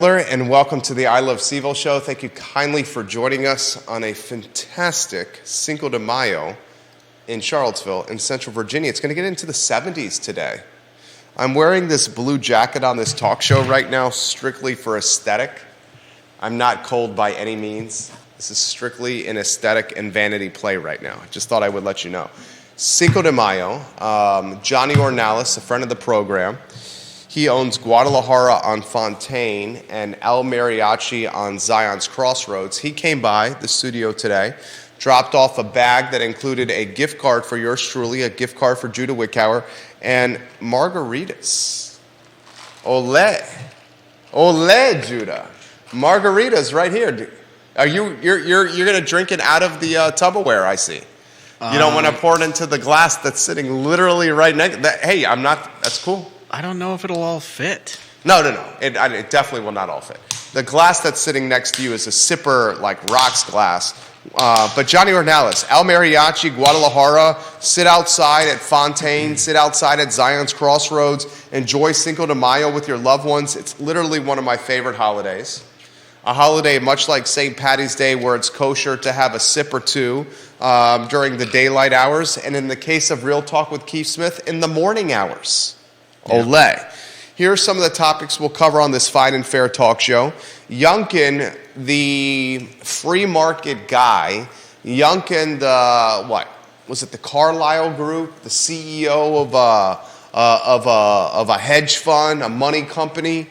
And welcome to the I Love CVille Show. Thank you kindly for joining us on a fantastic Cinco de Mayo in Charlottesville in Central Virginia. It's going to get into the 70s today. I'm wearing this blue jacket on this talk show right now strictly for aesthetic. I'm not cold by any means. This is strictly an aesthetic and vanity play right now. I just thought I would let you know. Cinco de Mayo, Johnny Ornalis, a friend of the program, he owns Guadalajara on Fontaine and El Mariachi on Zion's Crossroads. He came by the studio today, dropped off a bag that included a gift card for yours truly, a gift card for Judah Wickhauer, and margaritas. Ole, Judah. Margaritas right here. Are you're gonna drink it out of the Tupperware? I see. You don't want to pour it into the glass that's sitting literally right next. Hey, I'm not. That's cool. I don't know if it'll all fit. No. It definitely will not all fit. The glass that's sitting next to you is a sipper, like rocks glass. But Johnny Ornalis, El Mariachi, Guadalajara, sit outside at Fontaine, sit outside at Zion's Crossroads, enjoy Cinco de Mayo with your loved ones. It's literally one of my favorite holidays. A holiday much like St. Patty's Day where it's kosher to have a sip or two during the daylight hours. And in the case of Real Talk with Keith Smith, in the morning hours. Ole. Here are some of the topics we'll cover on this fine and fair talk show. Youngkin, the free market guy. Youngkin, the Carlyle Group, the CEO of a hedge fund, a money company.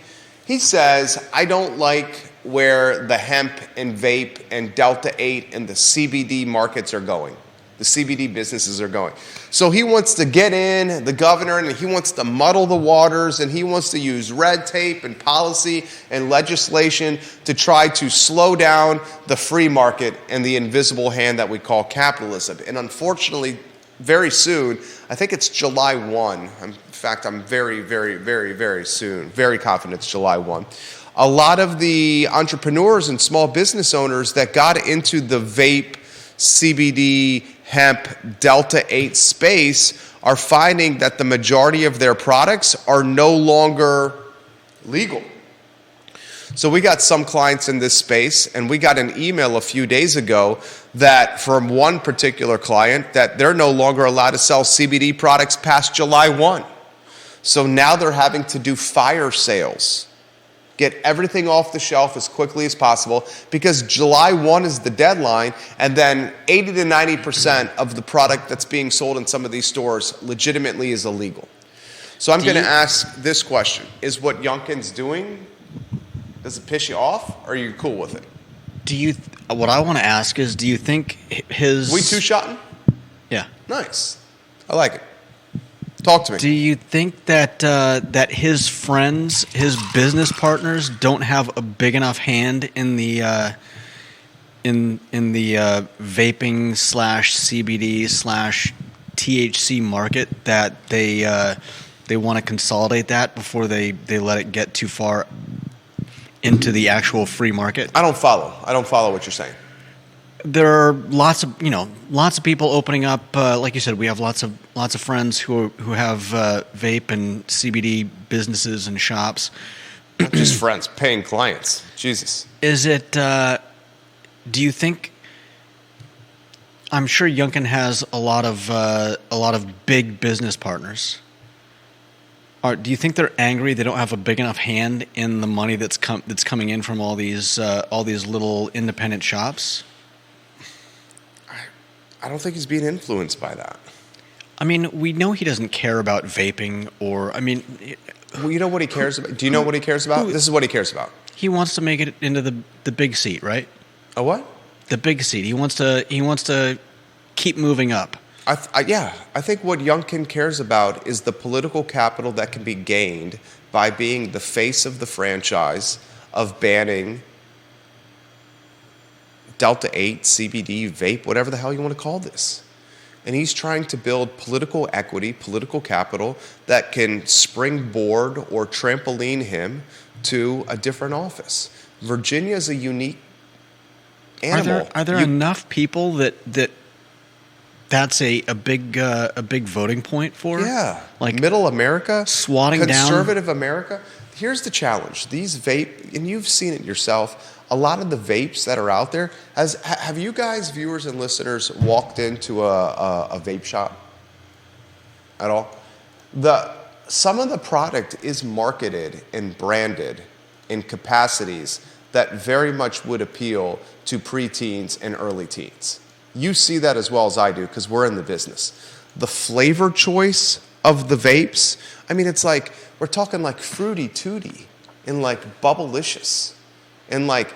He says, I don't like where the hemp and vape and Delta 8 and the CBD markets are going. The CBD businesses are going. So he wants to get in, the governor, and he wants to muddle the waters, and he wants to use red tape and policy and legislation to try to slow down the free market and the invisible hand that we call capitalism. And unfortunately, very soon, I think it's July 1. In fact, I'm very, very, very, very soon, very confident it's July 1. A lot of the entrepreneurs and small business owners that got into the vape, CBD, hemp, Delta 8 space are finding that the majority of their products are no longer legal. So we got some clients in this space, and we got an email a few days ago that from one particular client that they're no longer allowed to sell CBD products past July 1. So now they're having to do fire sales. Get everything off the shelf as quickly as possible because July 1 is the deadline, and then 80 to 90% of the product that's being sold in some of these stores legitimately is illegal. So I'm going to ask this question. Is what Youngkin's doing, does it piss you off, or are you cool with it? What I want to ask is, do you think his... We two-shotting? Yeah. Nice. I like it. Talk to me. Do you think that that his friends, his business partners, don't have a big enough hand in the vaping / CBD / THC market that they want to consolidate that before they let it get too far into the actual free market? I don't follow what you're saying. There are lots of people opening up. Like you said, we have lots of friends who have vape and CBD businesses and shops. Just friends, paying clients. Jesus. Is it? Do you think? I'm sure Youngkin has a lot of big business partners. Do you think they're angry they don't have a big enough hand in the money that's coming in from all these little independent shops? I don't think he's being influenced by that. I mean, we know he doesn't care about vaping Well, you know what he cares about? Do you know what he cares about? This is what he cares about. He wants to make it into the big seat, right? A what? The big seat. He wants to keep moving up. I think what Youngkin cares about is the political capital that can be gained by being the face of the franchise of banning Delta 8, CBD, vape, whatever the hell you want to call this. And he's trying to build political equity, political capital that can springboard or trampoline him to a different office. Virginia is a unique animal. Are there enough people that's a big voting point for? Yeah. Like middle America, swatting down conservative America. here's the challenge. These vape, and you've seen it yourself, a lot of the vapes that are out there, have you guys, viewers and listeners, walked into a vape shop at all? Some of the product is marketed and branded in capacities that very much would appeal to preteens and early teens. You see that as well as I do because we're in the business. The flavor choice of the vapes, I mean, it's like, we're talking like Fruity Tooty and like Bubblicious and like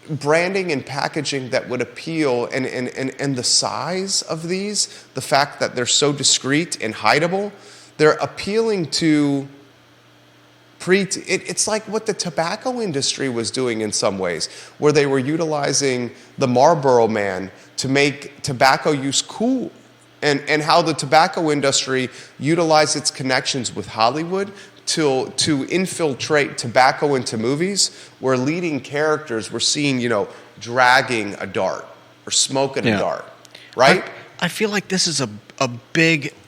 branding and packaging that would appeal and the size of these, the fact that they're so discreet and hideable, they're appealing to it's like what the tobacco industry was doing in some ways, where they were utilizing the Marlboro Man to make tobacco use cool, and how the tobacco industry utilized its connections with Hollywood to infiltrate tobacco into movies, where leading characters were seen, dragging a dart or smoking a dart, right? I feel like this is a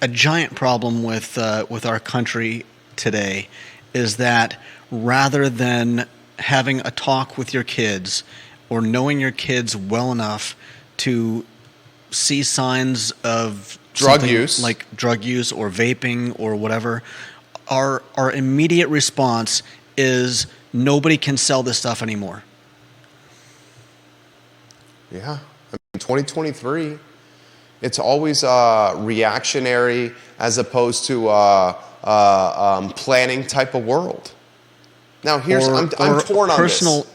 giant problem with our country today, is that rather than having a talk with your kids or knowing your kids well enough to see signs of drug use, like drug use or vaping or whatever, our immediate response is nobody can sell this stuff anymore. Yeah. I mean, 2023, it's always reactionary as opposed to planning type of world. Now, I'm torn on this.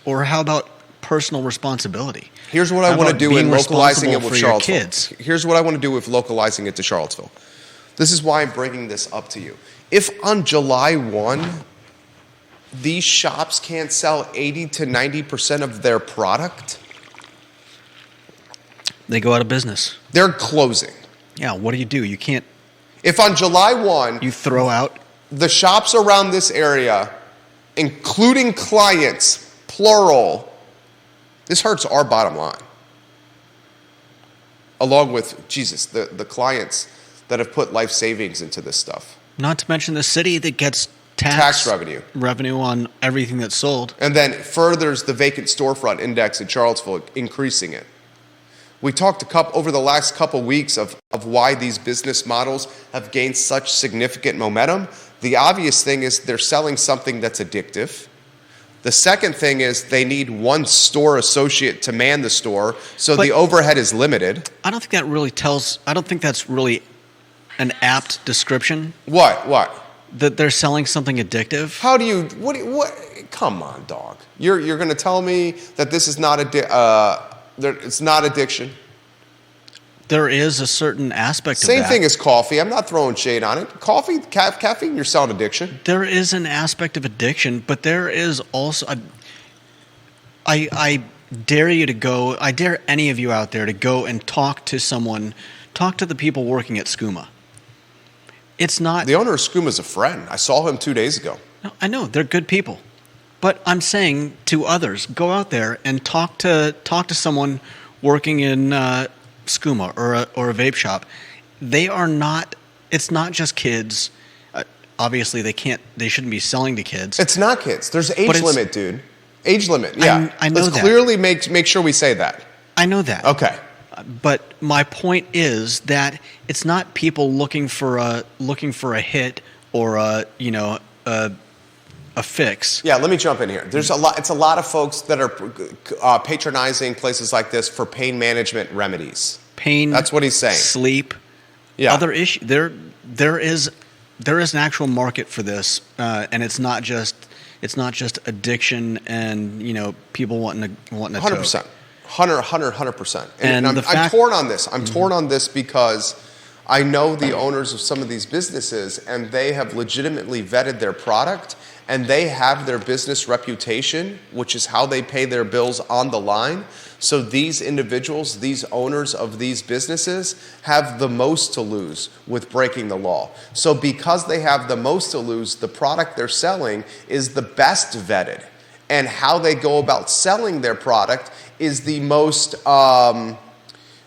Or how about personal responsibility? Here's what I want to do in localizing it with Charlottesville. Kids. Here's what I want to do with localizing it to Charlottesville. This is why I'm bringing this up to you. If on July 1, these shops can't sell 80 to 90% of their product, they go out of business. They're closing. Yeah, what do? You can't... If on July 1... You throw out... The shops around this area, including clients, plural, this hurts our bottom line. Along with, the clients that have put life savings into this stuff. Not to mention the city that gets tax revenue on everything that's sold. And then furthers the vacant storefront index in Charlottesville, increasing it. We talked over the last couple weeks of why these business models have gained such significant momentum. The obvious thing is they're selling something that's addictive. The second thing is they need one store associate to man the store, so the overhead is limited. I don't think that's really an apt description. What? That they're selling something addictive? How do you, what, come on, dog. You're going to tell me that this is not it's not addiction? There is a certain aspect of that. Same thing as coffee. I'm not throwing shade on it. Coffee, caffeine, you're selling addiction. There is an aspect of addiction, but there is also... I dare you to go... I dare any of you out there to go and talk to the people working at Skooma. It's not... The owner of Skooma is a friend. I saw him 2 days ago. No, I know. They're good people. But I'm saying to others, go out there and talk to someone working in Skooma or a vape shop. They are not. It's not just kids. Obviously, they shouldn't be selling to kids. It's not kids. There's age limit, dude. Age limit. Yeah, I know that. Let's clearly make sure we say that. I know that. Okay. But my point is that it's not people looking for a hit or a fix. Yeah, let me jump in here. It's a lot of folks that are patronizing places like this for pain management remedies. That's what he's saying. Sleep. Yeah. Other issue. There is an actual market for this, and it's not just addiction and people wanting to 100%. 100%. And I'm torn on this. I'm torn on this because I know the owners of some of these businesses, and they have legitimately vetted their product, and they have their business reputation, which is how they pay their bills, on the line. So these individuals, these owners of these businesses, have the most to lose with breaking the law. So because they have the most to lose, the product they're selling is the best vetted. And how they go about selling their product is the most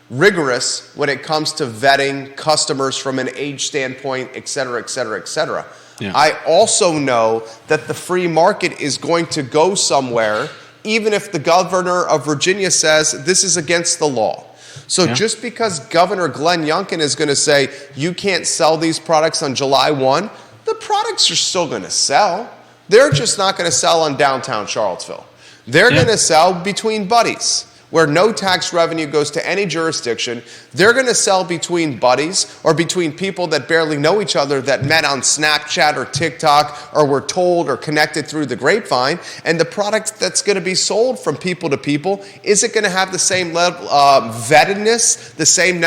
rigorous when it comes to vetting customers from an age standpoint, et cetera, et cetera, et cetera. Yeah. I also know that the free market is going to go somewhere, even if the governor of Virginia says this is against the law. So just because Governor Glenn Youngkin is going to say you can't sell these products on July 1, the products are still going to sell. They're just not going to sell on downtown Charlottesville. They're going to sell between buddies, where no tax revenue goes to any jurisdiction. They're going to sell between buddies or between people that barely know each other that met on Snapchat or TikTok or were told or connected through the grapevine. And the product that's going to be sold from people to people isn't going to have the same level of vettedness, the same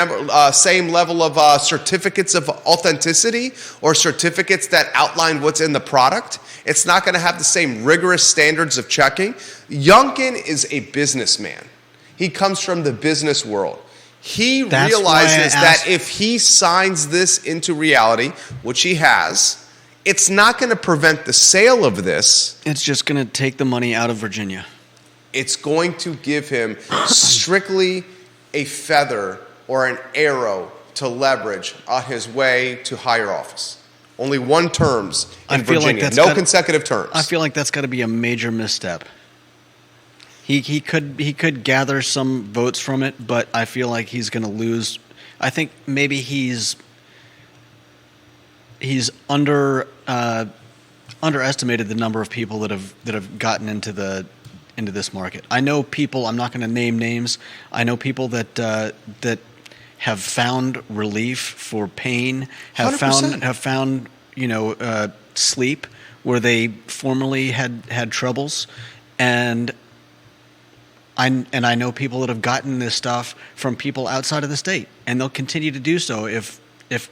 level of certificates of authenticity or certificates that outline what's in the product. It's not going to have the same rigorous standards of checking. Youngkin is a businessman. He comes from the business world. He realizes that if he signs this into reality, which he has, it's not going to prevent the sale of this. It's just going to take the money out of Virginia. It's going to give him strictly a feather or an arrow to leverage on his way to higher office. Only one terms in Virginia, no consecutive terms. I feel like that's got to be a major misstep. He could gather some votes from it, but I feel like he's going to lose. I think maybe he's underestimated the number of people that have gotten into this market. I know people. I'm not going to name names. I know people that have found relief for pain. Have 100%. found sleep where they formerly had troubles, and I know people that have gotten this stuff from people outside of the state, and they'll continue to do so if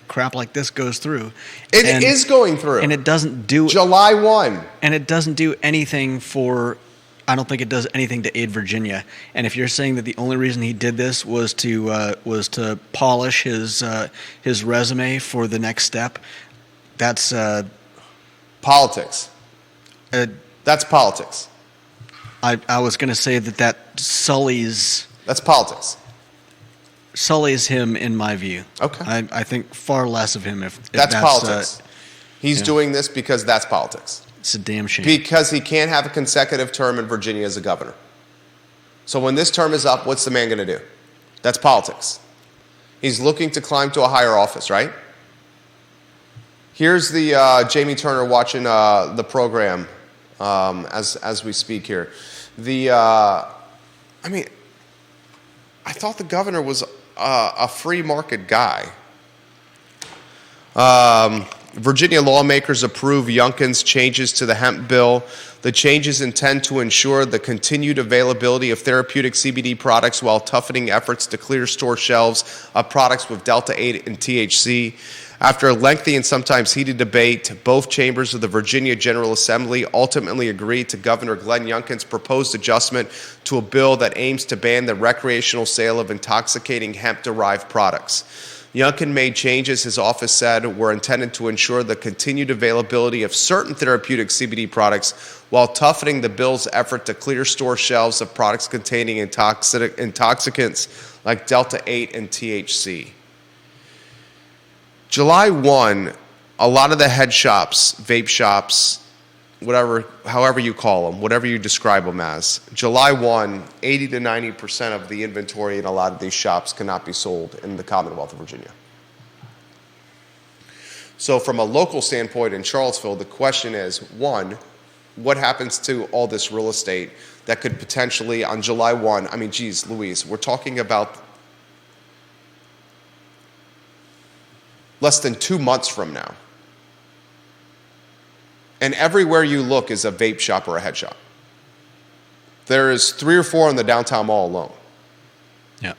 crap like this goes through. It is going through, and it doesn't do July 1, and it doesn't do anything for. I don't think it does anything to aid Virginia. And if you're saying that the only reason he did this was to polish his resume for the next step, that's politics. That's politics. I was going to say that sullies. That's politics. Sullies him, in my view. Okay. I think far less of him if that's politics. He's doing this because that's politics. It's a damn shame. Because he can't have a consecutive term in Virginia as a governor. So when this term is up, what's the man going to do? That's politics. He's looking to climb to a higher office, right? Here's the Jamie Turner watching the program as we speak here. I thought the governor was a free market guy. Virginia lawmakers approve Youngkin's changes to the hemp bill. The changes intend to ensure the continued availability of therapeutic CBD products while toughening efforts to clear store shelves of products with Delta-8 and THC. After a lengthy and sometimes heated debate, both chambers of the Virginia General Assembly ultimately agreed to Governor Glenn Youngkin's proposed adjustment to a bill that aims to ban the recreational sale of intoxicating hemp-derived products. Youngkin made changes, his office said, were intended to ensure the continued availability of certain therapeutic CBD products while toughening the bill's effort to clear store shelves of products containing intoxicants like Delta-8 and THC. July 1, a lot of the head shops, vape shops, however you call them, whatever you describe them as, July 1, 80 to 90% of the inventory in a lot of these shops cannot be sold in the Commonwealth of Virginia. So from a local standpoint in Charlottesville, the question is, one, what happens to all this real estate that could potentially, on July 1, I mean, geez, Louise, we're talking about less than 2 months from now. And everywhere you look is a vape shop or a head shop. There is 3 or 4 in the downtown mall alone. Yeah.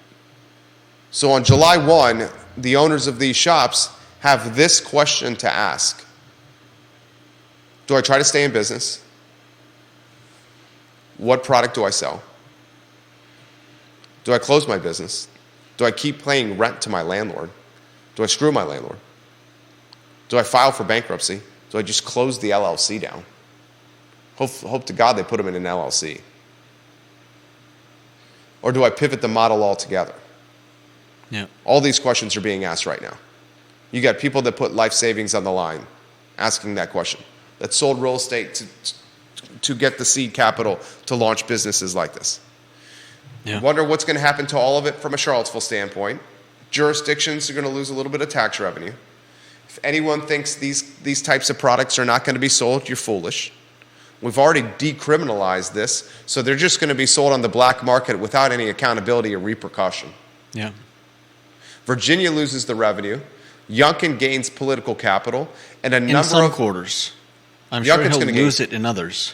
So on July 1, the owners of these shops have this question to ask. Do I try to stay in business? What product do I sell? Do I close my business? Do I keep paying rent to my landlord? Do I screw my landlord? Do I file for bankruptcy? Do I just close the LLC down? Hope to God they put them in an LLC. Or do I pivot the model altogether? Yeah. All these questions are being asked right now. You got people that put life savings on the line asking that question, that sold real estate to get the seed capital to launch businesses like this. Yeah. I wonder what's going to happen to all of it from a Charlottesville standpoint. Jurisdictions are going to lose a little bit of tax revenue. If anyone thinks these types of products are not going to be sold, you're foolish. We've already decriminalized this, so they're just going to be sold on the black market without any accountability or repercussion. Yeah. Virginia loses the revenue. Youngkin gains political capital, and In number some of quarters. I'm sure Youngkin's he'll gonna lose it in others.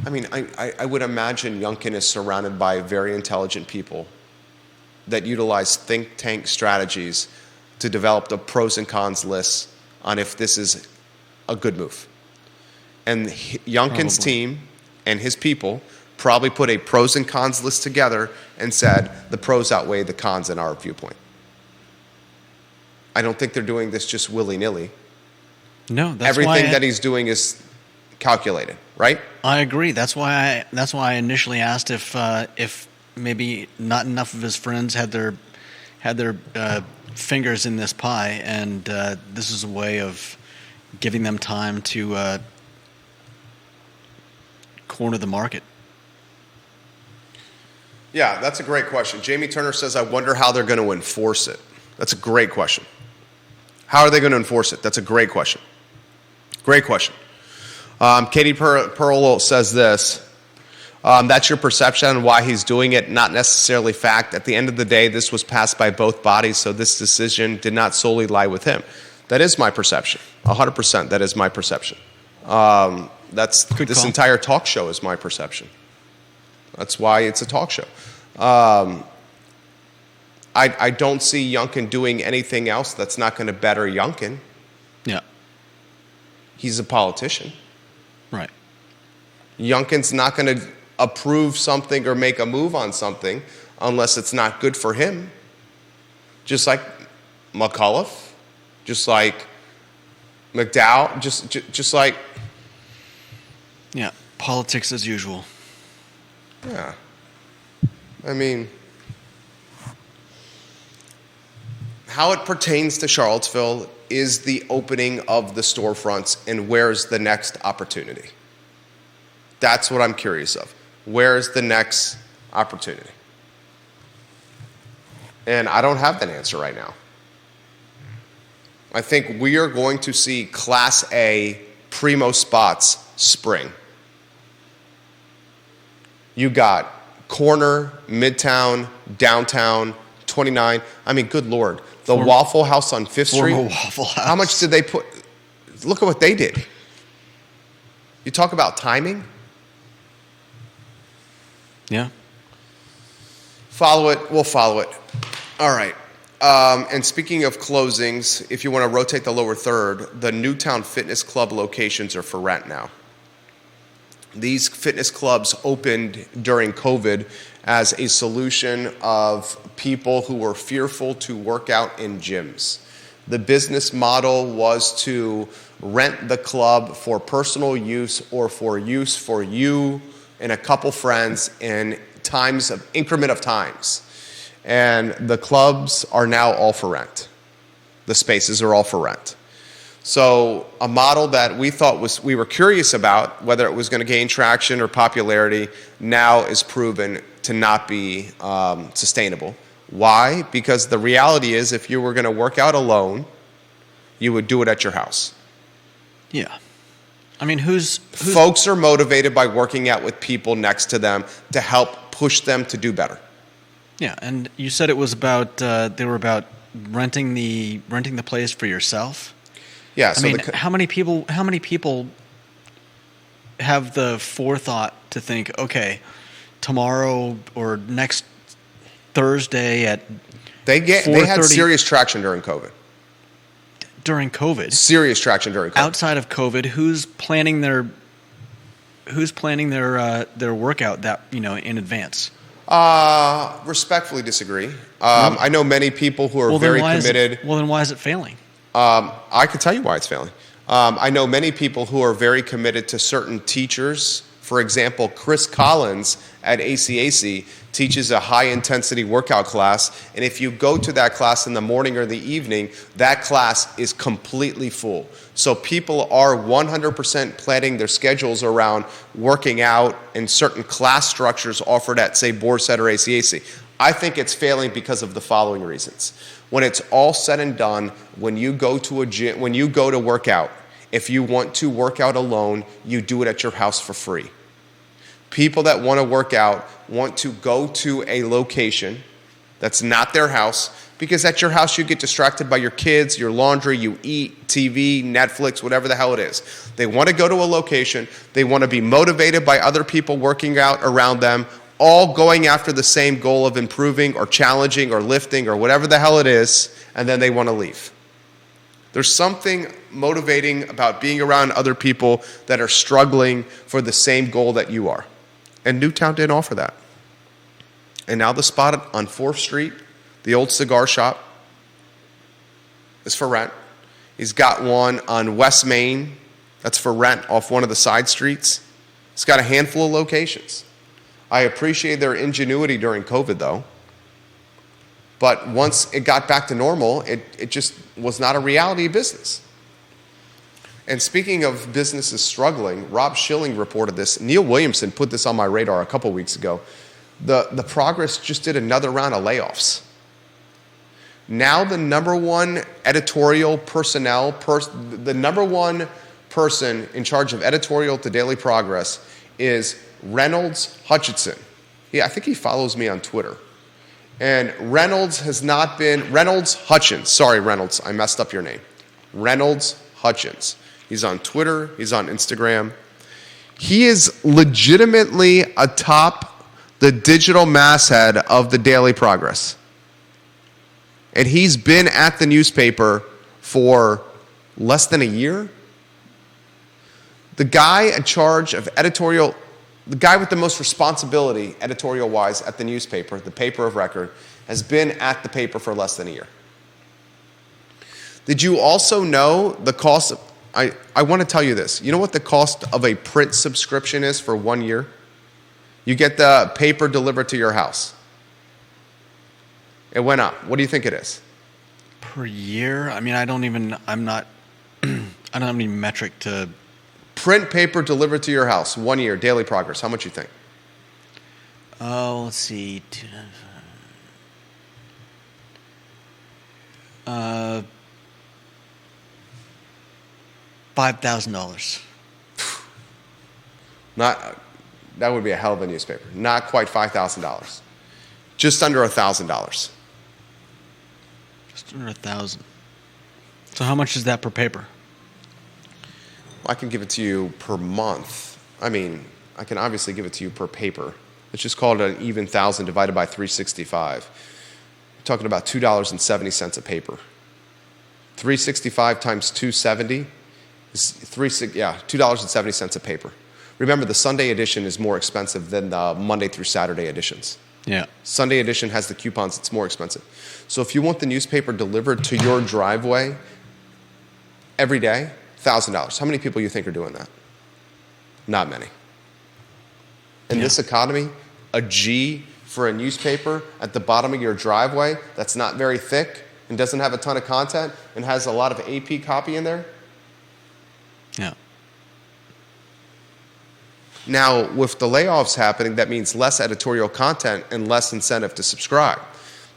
I mean, I would imagine Youngkin is surrounded by very intelligent people that utilize think tank strategies to develop the pros and cons lists on if this is a good move. And Youngkin's team and his people probably put a pros and cons list together and said the pros outweigh the cons in our viewpoint. I don't think they're doing this just willy-nilly. No, that's Everything that he's doing is calculated, right? I agree. That's why I initially asked if maybe not enough of his friends had their fingers in this pie, and this is a way of giving them time to corner the market. Yeah, that's a great question. Jamie Turner says, I wonder how they're going to enforce it. That's a great question. How are they going to enforce it? That's a great question. Great question. Katie Pearl says this. That's your perception on why he's doing it, not necessarily fact. At the end of the day, this was passed by both bodies, so this decision did not solely lie with him. That is my perception. 100%, that is my perception. This entire talk show is my perception. That's why it's a talk show. I don't see Youngkin doing anything else that's not going to better Youngkin. Yeah. He's a politician. Right. Youngkin's not going to approve something or make a move on something unless it's not good for him. Just like McAuliffe, just like McDowell, just like... Yeah, politics as usual. Yeah. I mean, how it pertains to Charlottesville is the opening of the storefronts, and where's the next opportunity? That's what I'm curious of. Where's the next opportunity? And I don't have that answer right now. I think we are going to see Class A primo spots spring. You got corner, midtown, downtown, 29. I mean, good Lord. The Waffle House on 5th Street. Waffle House. How much did they put? Look at what they did. You talk about timing? Yeah. Follow it. We'll follow it. All right. And speaking of closings, if you want to rotate the lower third, the Newtown Fitness Club locations are for rent now. These fitness clubs opened during COVID as a solution of people who were fearful to work out in gyms. The business model was to rent the club for personal use or for use for you and a couple friends in increment of times. And the clubs are now all for rent. The spaces are all for rent. So a model that we thought we were curious about, whether it was going to gain traction or popularity, now is proven to not be sustainable. Why? Because the reality is, if you were going to work out alone, you would do it at your house. Yeah. I mean, who's Folks are motivated by working out with people next to them to help push them to do better. Yeah, and you said it was about they were about renting the place for yourself. Yeah. I mean, how many people have the forethought to think, okay, tomorrow or next Thursday at they had serious traction during COVID. During COVID, serious traction during COVID. Outside of COVID, who's planning their workout that in advance? Respectfully disagree. I know many people who are very committed. Then why is it failing? I can tell you why it's failing. I know many people who are very committed to certain teachers. For example, Chris Collins at ACAC teaches a high-intensity workout class, and if you go to that class in the morning or the evening, that class is completely full. So people are 100% planning their schedules around working out and certain class structures offered at, say, Borset or ACAC. I think it's failing because of the following reasons. When it's all said and done, when you go to a gym, when you go to work out, if you want to work out alone, you do it at your house for free. People that want to work out want to go to a location that's not their house, because at your house you get distracted by your kids, your laundry, you eat, TV, Netflix, whatever the hell it is. They want to go to a location. They want to be motivated by other people working out around them, all going after the same goal of improving or challenging or lifting or whatever the hell it is, and then they want to leave. There's something motivating about being around other people that are struggling for the same goal that you are. And Newtown didn't offer that. And now the spot on 4th Street, the old cigar shop, is for rent. He's got one on West Main that's for rent off one of the side streets. He's got a handful of locations. I appreciate their ingenuity during COVID, though. But once it got back to normal, it just was not a reality of business. And speaking of businesses struggling, Rob Schilling reported this. Neil Williamson put this on my radar a couple weeks ago. The Progress just did another round of layoffs. Now the number one editorial personnel, the number one person in charge of editorial to Daily Progress is Reynolds Hutchinson. I think he follows me on Twitter. And Reynolds Hutchins. Sorry, Reynolds, I messed up your name. Reynolds Hutchins. He's on Twitter. He's on Instagram. He is legitimately atop the digital masthead of the Daily Progress. And he's been at the newspaper for less than a year. The guy in charge of editorial, the guy with the most responsibility editorial-wise at the newspaper, the paper of record, has been at the paper for less than a year. Did you also know the cost of, I want to tell you this. You know what the cost of a print subscription is for 1 year? You get the paper delivered to your house. It went up. What do you think it is? Per year? I mean, I don't have any metric to... Print paper delivered to your house, 1 year, Daily Progress. How much you think? Oh, let's see. $5,000. That would be a hell of a newspaper. Not quite $5,000. Just under $1,000. Just under 1,000. So how much is that per paper? I can give it to you per month. I mean, I can obviously give it to you per paper. Let's just call it an even 1,000 divided by 365. We're talking about $2.70 a paper. 365 times 270 is $2.70 a paper. Remember, the Sunday edition is more expensive than the Monday through Saturday editions. Yeah. Sunday edition has the coupons. It's more expensive. So if you want the newspaper delivered to your driveway every day, $1,000. How many people you think are doing that? Not many. In this economy, a G for a newspaper at the bottom of your driveway that's not very thick and doesn't have a ton of content and has a lot of AP copy in there. Yeah. Now, with the layoffs happening, that means less editorial content and less incentive to subscribe.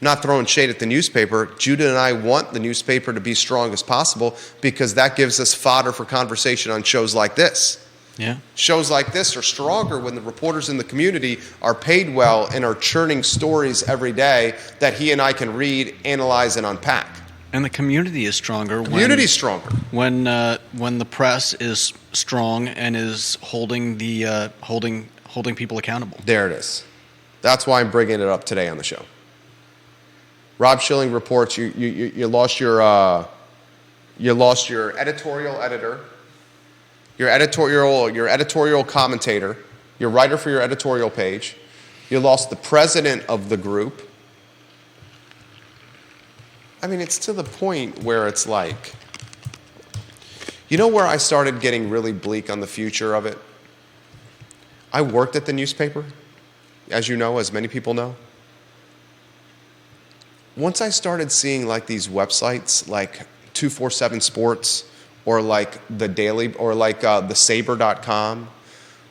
Not throwing shade at the newspaper. Judah and I want the newspaper to be strong as possible because that gives us fodder for conversation on shows like this. Yeah. Shows like this are stronger when the reporters in the community are paid well and are churning stories every day that he and I can read, analyze, and unpack. And the community is stronger. Community's stronger when the press is strong and is holding people accountable. There it is. That's why I'm bringing it up today on the show. Rob Schilling reports you lost your editorial editor, your editorial commentator, your writer for your editorial page. You lost the president of the group. I mean, it's to the point where it's like, you know where I started getting really bleak on the future of it? I worked at the newspaper. as you know, as many people know. Once I started seeing like these websites like 247 Sports or like The Daily or like the Saber.com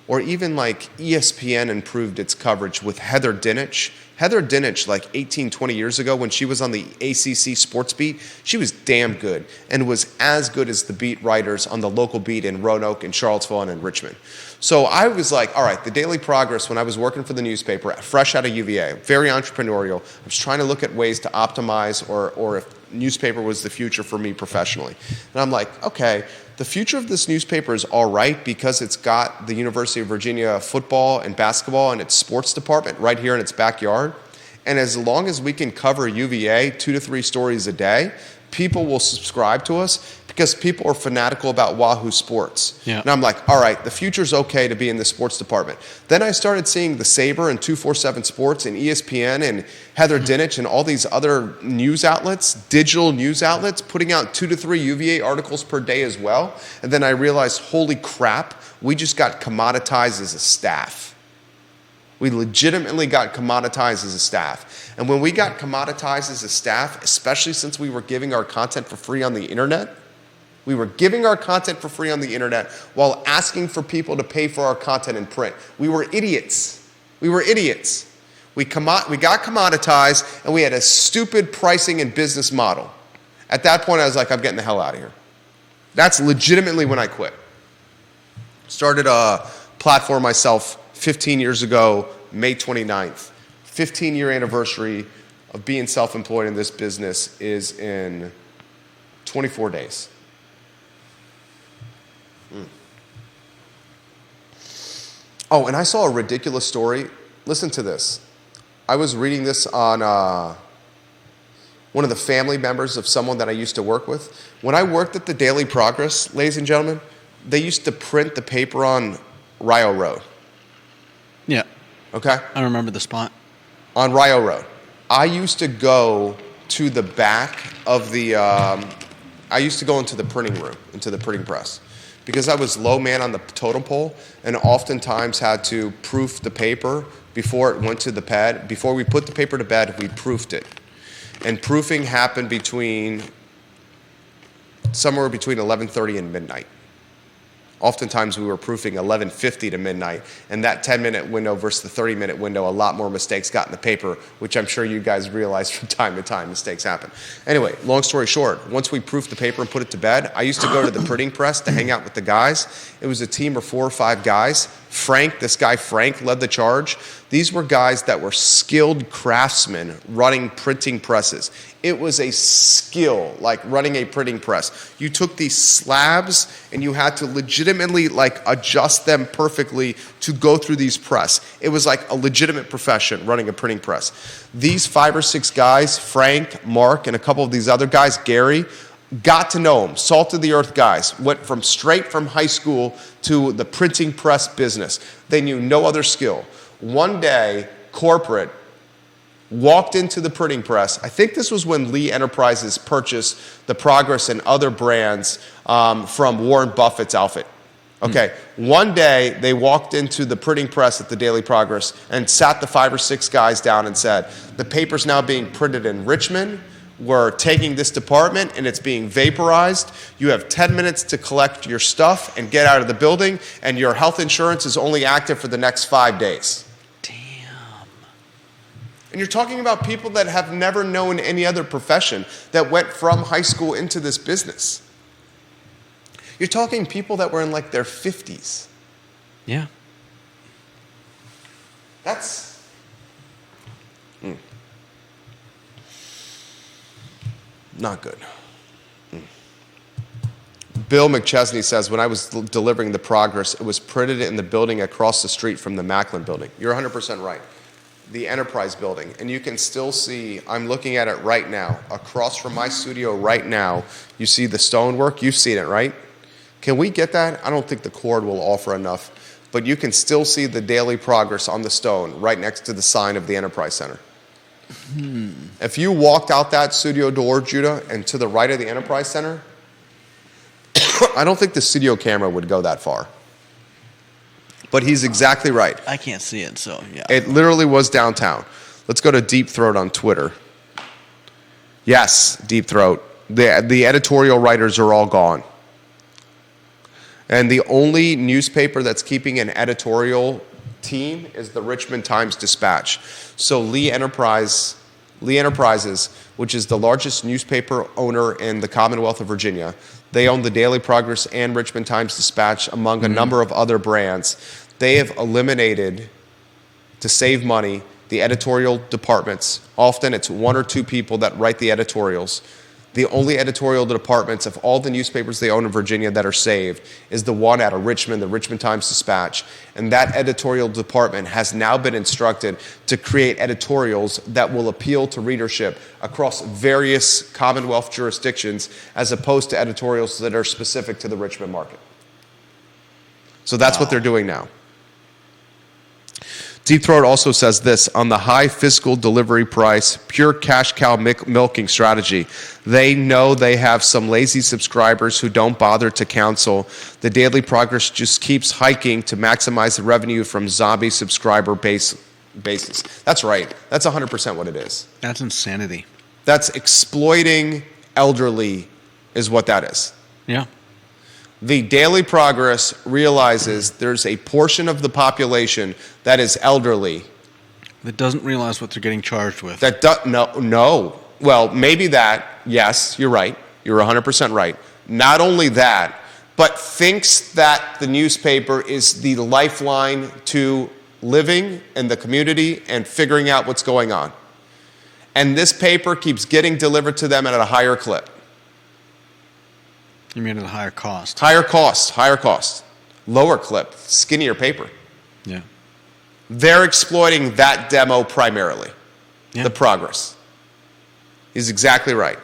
or even like ESPN improved its coverage with Heather Dinich. Heather Dinich, like 18, 20 years ago when she was on the ACC sports beat, she was damn good and was as good as the beat writers on the local beat in Roanoke and Charlottesville and in Richmond. So I was like, all right, the Daily Progress, when I was working for the newspaper, fresh out of UVA, very entrepreneurial. I was trying to look at ways to optimize or if newspaper was the future for me professionally. And I'm like, okay, the future of this newspaper is all right because it's got the University of Virginia football and basketball and its sports department right here in its backyard. And as long as we can cover UVA 2 to 3 stories a day, people will subscribe to us because people are fanatical about Wahoo Sports. Yeah. And I'm like, all right, the future's okay to be in the sports department. Then I started seeing the Saber and 247 Sports and ESPN and Heather Dinich and all these other news outlets, digital news outlets, putting out 2 to 3 UVA articles per day as well. And then I realized, holy crap, we just got commoditized as a staff. We legitimately got commoditized as a staff. And when we got commoditized as a staff, especially since we were giving our content for free on the internet, we were giving our content for free on the internet while asking for people to pay for our content in print. We were idiots. We were idiots. We got commoditized and we had a stupid pricing and business model. At that point, I was like, I'm getting the hell out of here. That's legitimately when I quit. Started a platform myself 15 years ago, May 29th. 15-year anniversary of being self-employed in this business is in 24 days. Oh, and I saw a ridiculous story. Listen to this. I was reading this on one of the family members of someone that I used to work with. When I worked at the Daily Progress, ladies and gentlemen, they used to print the paper on Rio Road. Yeah. Okay? I remember the spot. On Rio Road. I used to go to the back of the, I used to go into the printing room, into the printing press, because I was low man on the totem pole and oftentimes had to proof the paper before it went to the pad. Before we put the paper to bed, we proofed it. And proofing happened somewhere between 11:30 and midnight. Oftentimes we were proofing 11:50 to midnight, and that 10-minute window versus the 30-minute window, a lot more mistakes got in the paper, which I'm sure you guys realize from time to time mistakes happen. Anyway, long story short, once we proofed the paper and put it to bed, I used to go to the printing press to hang out with the guys. It was a team of 4 or 5 guys. This guy Frank led the charge. These were guys that were skilled craftsmen running printing presses. It was a skill, like running a printing press. You took these slabs and you had to legitimately like adjust them perfectly to go through these press. It was like a legitimate profession running a printing press. These 5 or 6 guys, Frank, Mark, and a couple of these other guys, Gary, got to know them, salt of the earth guys, went straight from high school to the printing press business. They knew no other skill. One day, corporate walked into the printing press. I think this was when Lee Enterprises purchased the Progress and other brands from Warren Buffett's outfit. Okay, One day they walked into the printing press at the Daily Progress and sat the 5 or 6 guys down and said, the paper's now being printed in Richmond. We're taking this department and it's being vaporized. You have 10 minutes to collect your stuff and get out of the building, and your health insurance is only active for the next 5 days. Damn. And you're talking about people that have never known any other profession that went from high school into this business. You're talking people that were in like their 50s. Yeah. That's... Not good. Bill McChesney says, when I was delivering the Progress, it was printed in the building across the street from the Macklin building. You're 100% right. The Enterprise building. And you can still see, I'm looking at it right now. Across from my studio right now, you see the stonework. You've seen it, right? Can we get that? I don't think the cord will offer enough. But you can still see the Daily Progress on the stone right next to the sign of the Enterprise Center. If you walked out that studio door, Judah, and to the right of the Enterprise Center, I don't think the studio camera would go that far. But he's exactly right. I can't see it, so yeah. It literally was downtown. Let's go to Deep Throat on Twitter. Yes, Deep Throat. The editorial writers are all gone. And the only newspaper that's keeping an editorial team is the Richmond Times-Dispatch. So Lee Enterprises, which is the largest newspaper owner in the Commonwealth of Virginia, they own the Daily Progress and Richmond Times-Dispatch, among a number of other brands. They have eliminated, to save money, the editorial departments. Often it's one or two people that write the editorials. The only editorial departments of all the newspapers they own in Virginia that are saved is the one out of Richmond, the Richmond Times-Dispatch. And that editorial department has now been instructed to create editorials that will appeal to readership across various Commonwealth jurisdictions, as opposed to editorials that are specific to the Richmond market. So that's what they're doing now. Deep Throat also says this: on the high fiscal delivery price, pure cash cow milking strategy. They know they have some lazy subscribers who don't bother to counsel. The Daily Progress just keeps hiking to maximize the revenue from zombie subscriber basis. That's right. That's 100% what it is. That's insanity. That's exploiting elderly is what that is. Yeah. The Daily Progress realizes there's a portion of the population that is elderly. That doesn't realize what they're getting charged with. No. Well, maybe that. Yes, you're right. You're 100% right. Not only that, but thinks that the newspaper is the lifeline to living in the community and figuring out what's going on. And this paper keeps getting delivered to them at a higher clip. You mean at a higher cost? Higher cost. Lower clip, skinnier paper. Yeah. They're exploiting that demo primarily. Yeah. The Progress. He's exactly right.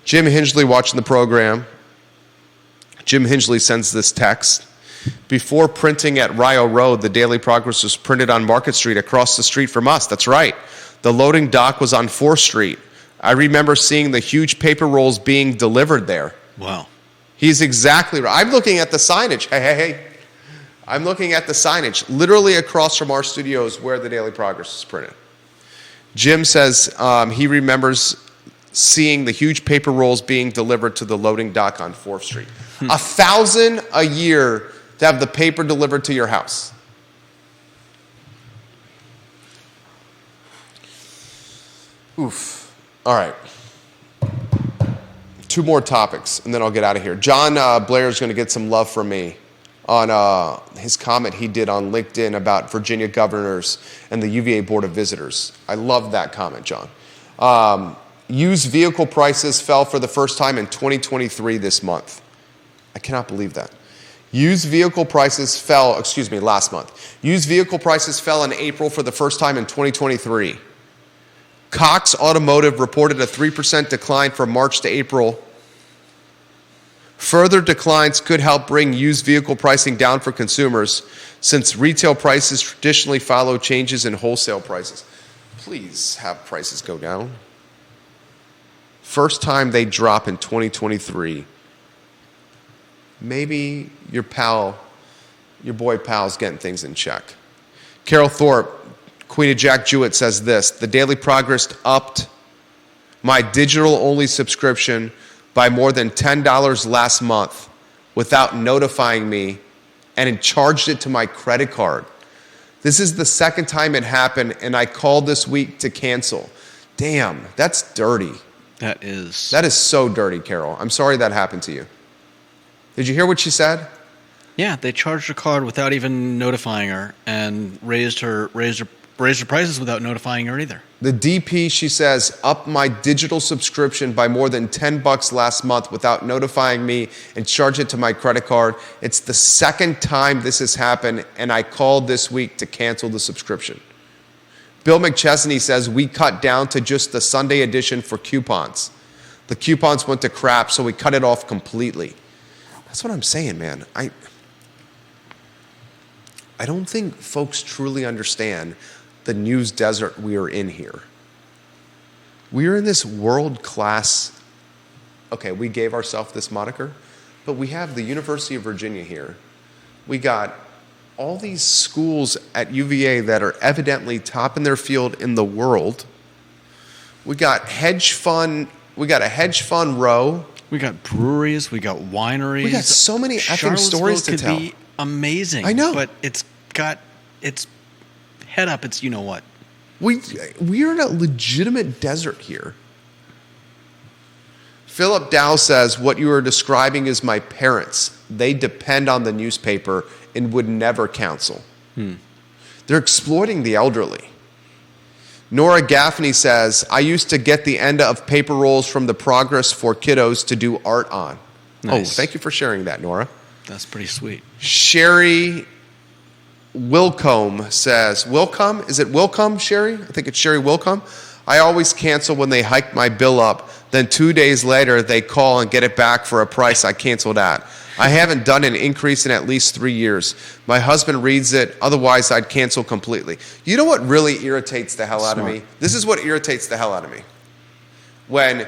Jim Hingley watching the program. Jim Hingley sends this text. Before printing at Rio Road, the Daily Progress was printed on Market Street across the street from us. That's right. The loading dock was on 4th Street. I remember seeing the huge paper rolls being delivered there. Wow. He's exactly right. I'm looking at the signage. Hey. I'm looking at the signage literally across from our studios where the Daily Progress is printed. Jim says he remembers seeing the huge paper rolls being delivered to the loading dock on 4th Street. $1,000 a year to have the paper delivered to your house. Oof. All right. 2 more topics, and then I'll get out of here. John Blair is going to get some love from me on his comment he did on LinkedIn about Virginia governors and the UVA Board of Visitors. I love that comment, John. Used vehicle prices fell for the first time in 2023 this month. I cannot believe that. Last month. Used vehicle prices fell in April for the first time in 2023. Cox Automotive reported a 3% decline from March to April. Further declines could help bring used vehicle pricing down for consumers, since retail prices traditionally follow changes in wholesale prices. Please have prices go down. First time they drop in 2023. Maybe your boy pal's getting things in check. Carol Thorpe, Queen of Jack Jewett, says this: the Daily Progress upped my digital-only subscription by more than $10 last month without notifying me, and charged it to my credit card. This is the second time it happened, and I called this week to cancel. Damn, that's dirty. That is so dirty, Carol. I'm sorry that happened to you. Did you hear what she said? Yeah, they charged her card without even notifying her, and raised her prices without notifying her either. The DP, she says, upped my digital subscription by more than $10 last month without notifying me, and charged it to my credit card. It's the second time this has happened, and I called this week to cancel the subscription. Bill McChesney says we cut down to just the Sunday edition for coupons. The coupons went to crap, so we cut it off completely. That's what I'm saying, man. I don't think folks truly understand the news desert we are in here. We are in this world-class, okay, we gave ourselves this moniker, but we have the University of Virginia here. We got all these schools at UVA that are evidently top in their field in the world. We got a hedge fund row. We got breweries. We got wineries. We got so many effing stories to tell. Could be amazing. I know, but it's head up. It's you know what. We're in a legitimate desert here. Philip Dow says, what you are describing is my parents. They depend on the newspaper and would never counsel. They're exploiting the elderly. Nora Gaffney says, I used to get the end of paper rolls from the Progress for kiddos to do art on. Nice. Oh, thank you for sharing that, Nora. That's pretty sweet. Sherry Wilcombe says, Wilcombe? Is it Wilcombe, Sherry? I think it's Sherry Wilcombe. I always cancel when they hike my bill up. Then 2 days later, they call and get it back for a price I canceled at. I haven't done an increase in at least 3 years. My husband reads it. Otherwise, I'd cancel completely. You know what really irritates the hell out of me? This is what irritates the hell out of me. When,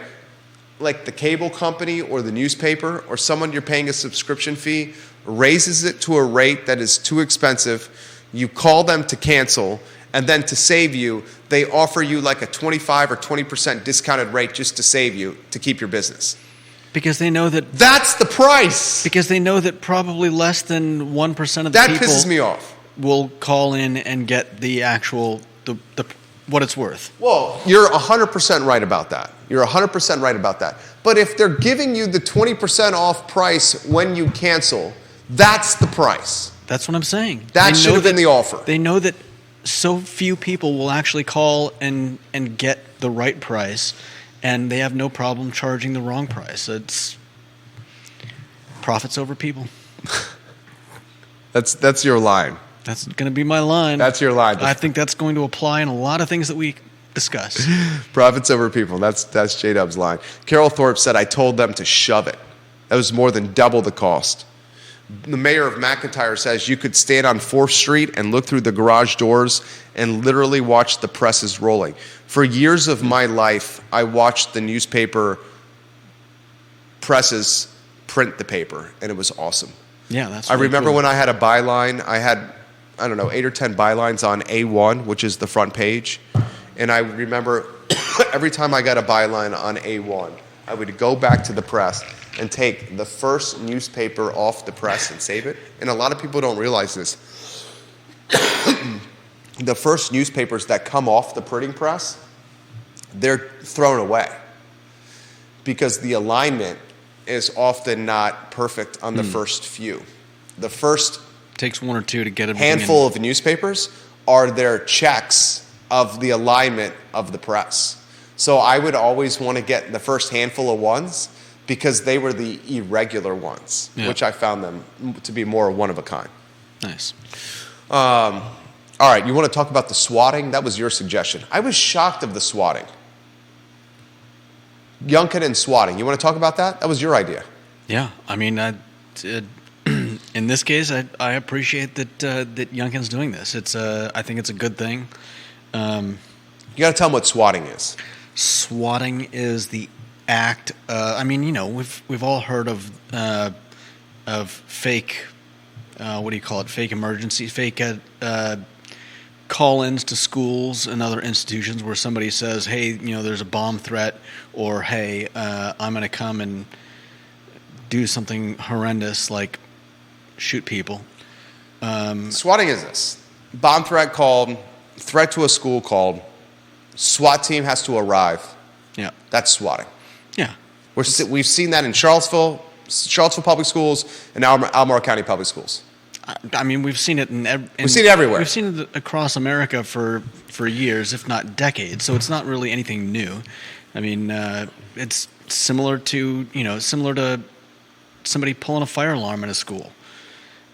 like, the cable company or the newspaper or someone you're paying a subscription fee raises it to a rate that is too expensive, you call them to cancel, and then to save you, they offer you like a 25 or 20% discounted rate just to save you, to keep your business. Because they know that... That's the price! Because they know that probably less than 1% of the that people... That pisses me off. ...will call in and get the actual... the what it's worth. Well, you're 100% right about that. You're 100% right about that. But if they're giving you the 20% off price when you cancel, that's the price. That's what I'm saying. That should have been the offer. They know that so few people will actually call and get the right price, and they have no problem charging the wrong price. It's profits over people. That's your line. That's going to be my line. That's your line. I think that's going to apply in a lot of things that we discuss. Profits over people. That's J-Dub's line. Carol Thorpe said, I told them to shove it. That was more than double the cost. The mayor of McIntyre says you could stand on 4th Street and look through the garage doors and literally watch the presses rolling. For years of my life, I watched the newspaper presses print the paper, and it was awesome. Yeah, that's I really remember cool. when I had a byline, I had, 8 or 10 bylines on A1, which is the front page. And I remember every time I got a byline on A1, I would go back to the press and take the first newspaper off the press and save it. And a lot of people don't realize this. The first newspapers that come off the printing press, they're thrown away because the alignment is often not perfect on the first few. The first takes one or two to get everything handful of newspapers are their checks of the alignment of the press. So I would always want to get the first handful of ones because they were the irregular ones, which I found them to be more one of a kind. Nice. All right, you want to talk about the swatting? That was your suggestion. I was shocked of the swatting. Youngkin and swatting. You want to talk about that? That was your idea. Yeah, I mean, in this case, I appreciate that that Youngkin's doing this. I think it's a good thing. You got to tell them what swatting is. Swatting is the act. I mean, you know, we've all heard of fake. What do you call it? Fake emergencies. Fake call-ins to schools and other institutions where somebody says, "Hey, you know, there's a bomb threat," or "Hey, I'm going to come and do something horrendous like shoot people." Swatting is this: bomb threat called, threat to a school called, SWAT team has to arrive. Yeah, that's swatting. Yeah, we've seen that in Charlottesville Public Schools and Albemarle County Public Schools. I mean, we've seen it we've seen it everywhere. We've seen it across America for years, if not decades. So it's not really anything new. I mean, it's similar to somebody pulling a fire alarm in a school,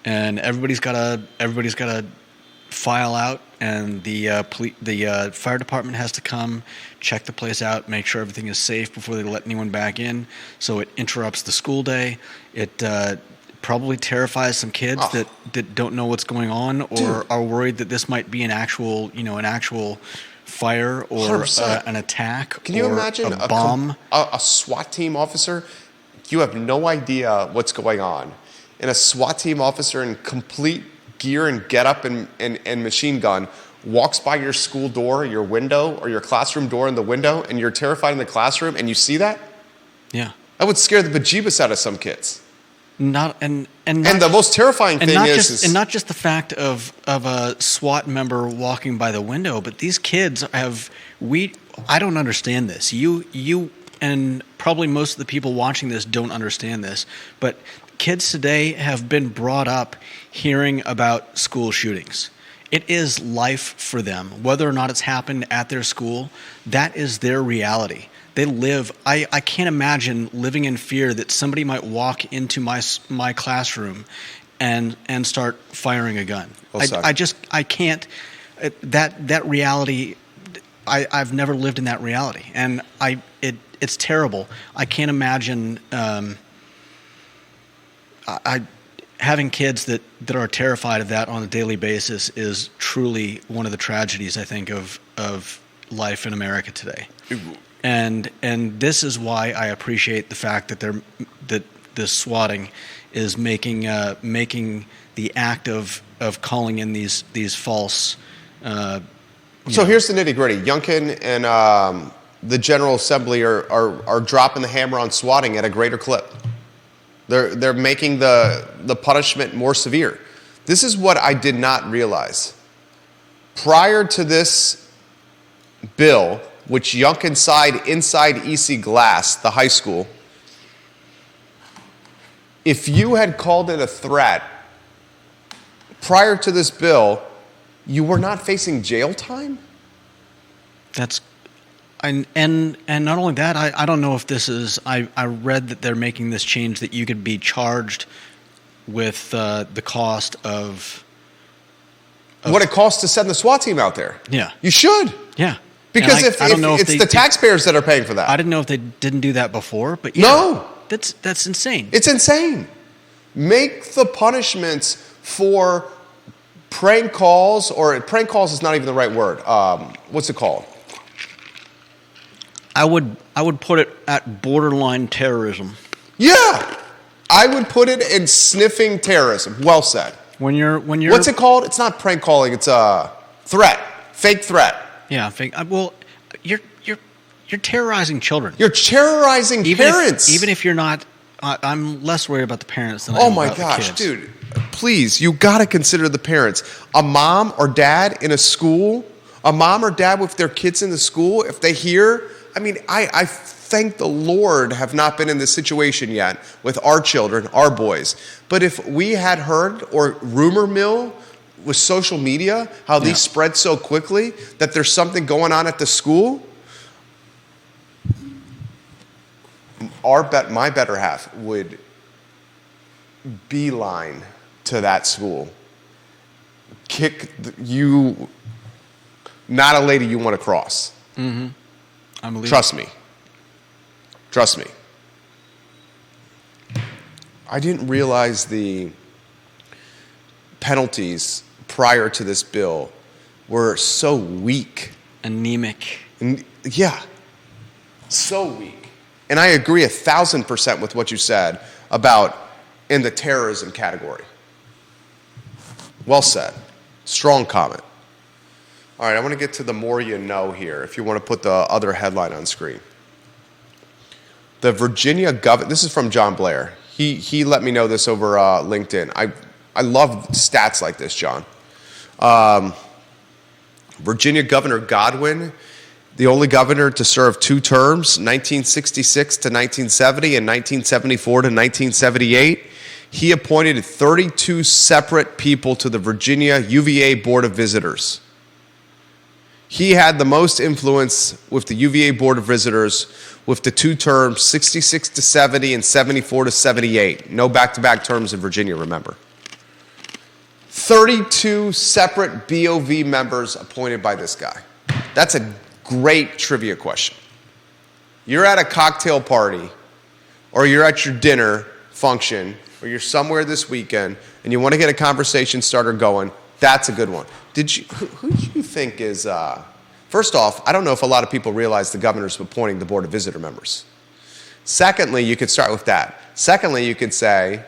and everybody's got to file out, and the fire department has to come check the place out, make sure everything is safe before they let anyone back in. So it interrupts the school day. It probably terrifies some kids that don't know what's going on or are worried that this might be an actual fire or an attack. Can you imagine a bomb? A SWAT team officer? You have no idea what's going on. And a SWAT team officer in complete gear and get up and machine gun walks by your school door, your window, or your classroom door in the window, and you're terrified in the classroom, and you see that, Yeah. that would scare the bejeebus out of some kids. Not and the most terrifying thing and not just the fact of a SWAT member walking by the window, but these kids I don't understand this. You and probably most of the people watching this don't understand this, but kids today have been brought up hearing about school shootings. It is life for them. Whether or not it's happened at their school, that is their reality. They live. I can't imagine living in fear that somebody might walk into my classroom and start firing a gun. I can't. That reality. I've never lived in that reality, and it's terrible. I can't imagine. Having kids that are terrified of that on a daily basis is truly one of the tragedies, I think, of life in America today. And this is why I appreciate the fact that this swatting is making the act of calling in these false. So here's the nitty gritty. Youngkin and the General Assembly are dropping the hammer on swatting at a greater clip. They're making the punishment more severe. This is what I did not realize. Prior to this bill, which Youngkin signed inside EC Glass, the high school, if you had called it a threat prior to this bill, you were not facing jail time? And not only that, I don't know if this is, I read that they're making this change that you could be charged with the cost of what it costs to send the SWAT team out there. Yeah. You should. Yeah. Because if it's the taxpayers that are paying for that. I didn't know if they didn't do that before, but yeah. No. That's insane. It's insane. Make the punishments for prank calls, or prank calls is not even the right word. What's it called? I would put it at borderline terrorism. Yeah. I would put it in sniffing terrorism. Well said. When you're What's it called? It's not prank calling, it's a threat. Fake threat. Yeah, fake. Well, you're terrorizing children. You're terrorizing parents. Even if you're not, I'm less worried about the parents than I am about my gosh, the kids. dude! Please, you got to consider the parents. A mom or dad in a school, a mom or dad with their kids in the school. If they hear, I mean, I thank the Lord have not been in this situation yet with our children, our boys. But if we had heard or rumor mill with social media, how these spread so quickly that there's something going on at the school, my better half would beeline to that school, kick you, not a lady you want to cross. Mm-hmm. I believe. Trust me. I didn't realize the penalties prior to this bill were so weak. Anemic. Yeah, so weak. And I agree 1,000% with what you said about in the terrorism category. Well said. Strong comment. All right, I want to get to the more you know here, if you want to put the other headline on screen. The Virginia governor, this is from John Blair. He let me know this over LinkedIn. I love stats like this, John. Virginia Governor Godwin, the only governor to serve 2 terms, 1966 to 1970 and 1974 to 1978. He appointed 32 separate people to the Virginia UVA Board of Visitors. He had the most influence with the UVA Board of Visitors with the 2 terms, 66 to 70 and 74 to 78. No back-to-back terms in Virginia, remember. 32 separate BOV members appointed by this guy. That's a great trivia question. You're at a cocktail party, or you're at your dinner function, or you're somewhere this weekend, and you want to get a conversation starter going. That's a good one. Who do you think is, first off, I don't know if a lot of people realize the governor's appointing the Board of Visitor members. Secondly, you could start with that. Secondly, you could say,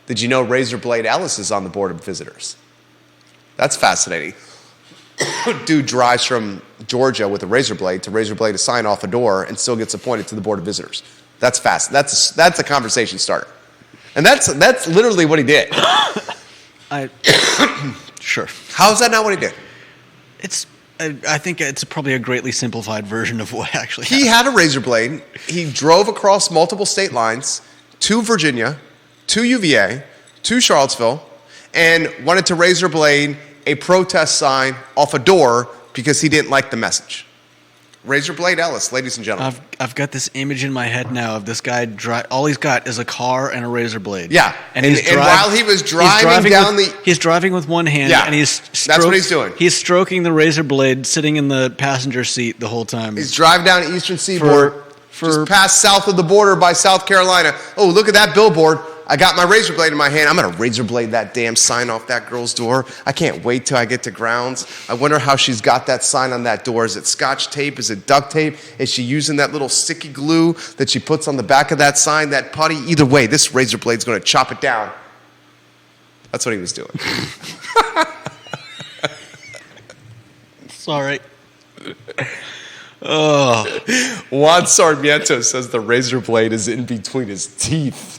did you know Razor Blade Ellis is on the Board of Visitors? That's fascinating. Dude drives from Georgia with a razor blade to sign off a door and still gets appointed to the Board of Visitors. That's fast. That's a conversation starter. And that's literally what he did. Sure. How is that not what he did? I think it's probably a greatly simplified version of what actually He happened. had a razor blade. He drove across multiple state lines to Virginia, to UVA, to Charlottesville, and wanted to razor blade a protest sign off a door because he didn't like the message. Razor blade Ellis, ladies and gentlemen. I've got this image in my head now of this guy. All he's got is a car and a razor blade. Yeah, and while he was he's driving with one hand. Yeah, and that's what he's doing. He's stroking the razor blade, sitting in the passenger seat the whole time. He's driving down the Eastern Seaboard, just past south of the border by South Carolina. Oh, look at that billboard. I got my razor blade in my hand. I'm going to razor blade that damn sign off that girl's door. I can't wait till I get to grounds. I wonder how she's got that sign on that door. Is it Scotch tape? Is it duct tape? Is she using that little sticky glue that she puts on the back of that sign, that putty? Either way, this razor blade's going to chop it down. That's what he was doing. Sorry. Oh. Juan Sarmiento says the razor blade is in between his teeth.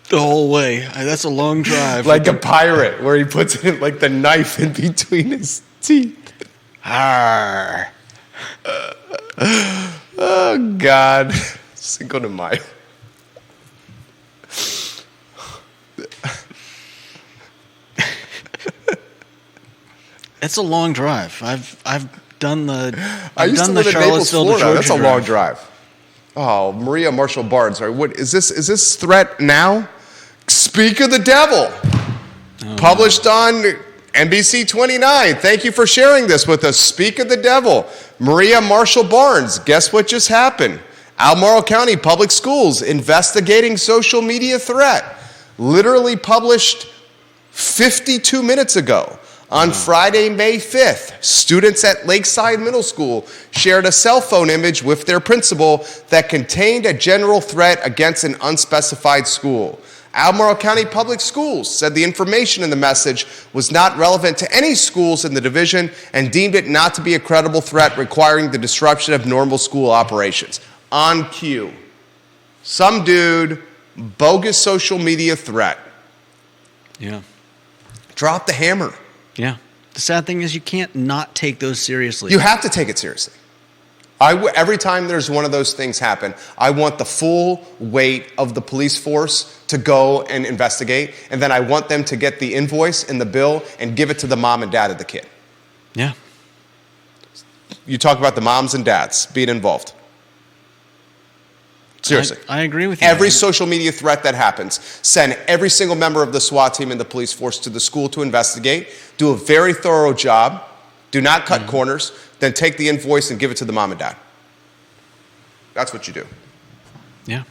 The whole way. That's a long drive. Like a pirate, where he puts it like the knife in between his teeth. Arr. Oh, God. Cinco de Mayo. It's a long drive. I've done the I used to live in Naples, Florida. That's a long drive. drive. Oh, Maria Marshall Barnes. Sorry, what is this? Is this threat now? Speak of the devil. Published on NBC 29. Thank you for sharing this with us. Speak of the devil. Maria Marshall Barnes. Guess what just happened? Albemarle County Public Schools investigating social media threat. Literally published 52 minutes ago. On Friday, May 5th, students at Lakeside Middle School shared a cell phone image with their principal that contained a general threat against an unspecified school. Albemarle County Public Schools said the information in the message was not relevant to any schools in the division and deemed it not to be a credible threat requiring the disruption of normal school operations. On cue. Some dude, bogus social media threat. Yeah. Drop the hammer. Yeah. The sad thing is you can't not take those seriously. You have to take it seriously. Every time there's one of those things happen, I want the full weight of the police force to go and investigate, and then I want them to get the invoice and the bill and give it to the mom and dad of the kid. Yeah. You talk about the moms and dads being involved. Seriously. I agree with you. Every social media threat that happens, send every single member of the SWAT team and the police force to the school to investigate, do a very thorough job, do not cut corners, then take the invoice and give it to the mom and dad. That's what you do. Yeah.